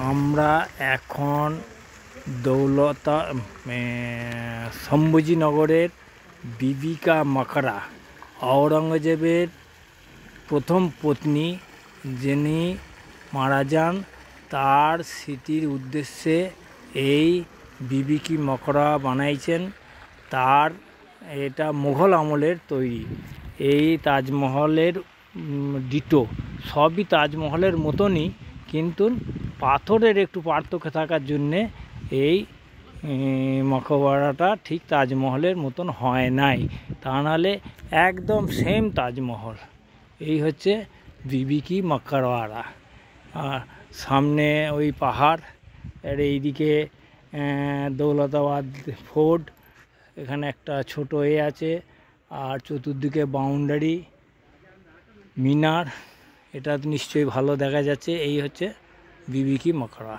আমরা এখন দৌলতা শম্ভুজিনগরের বিবি কা মাকড়া, আওরঙ্গজেবের প্রথম পত্নী যিনি মারা যান, তার স্মৃতির উদ্দেশ্যে এই বিবি কি মকড়া বানাইছেন। তার এটা মুঘল আমলের তৈরি। এই তাজমহলের ডিটো, সবই তাজমহলের মতনই, কিন্তু পাথরের একটু পার্থক্য থাকার জন্যে এই মকবরাটা ঠিক তাজমহলের মতন হয় নাই, তা নাহলে একদম সেম তাজমহল। এই হচ্ছে বিবি কি মকবরা। আর সামনে ওই পাহাড়, আর এইদিকে দৌলতাবাদ ফোর্ট, এখানে একটা ছোট আছে, আর চতুর্দিকে বাউন্ডারি মিনার, এটা নিশ্চয়ই ভালো দেখা যাচ্ছে। এই হচ্ছে বিবি কি মকবরা।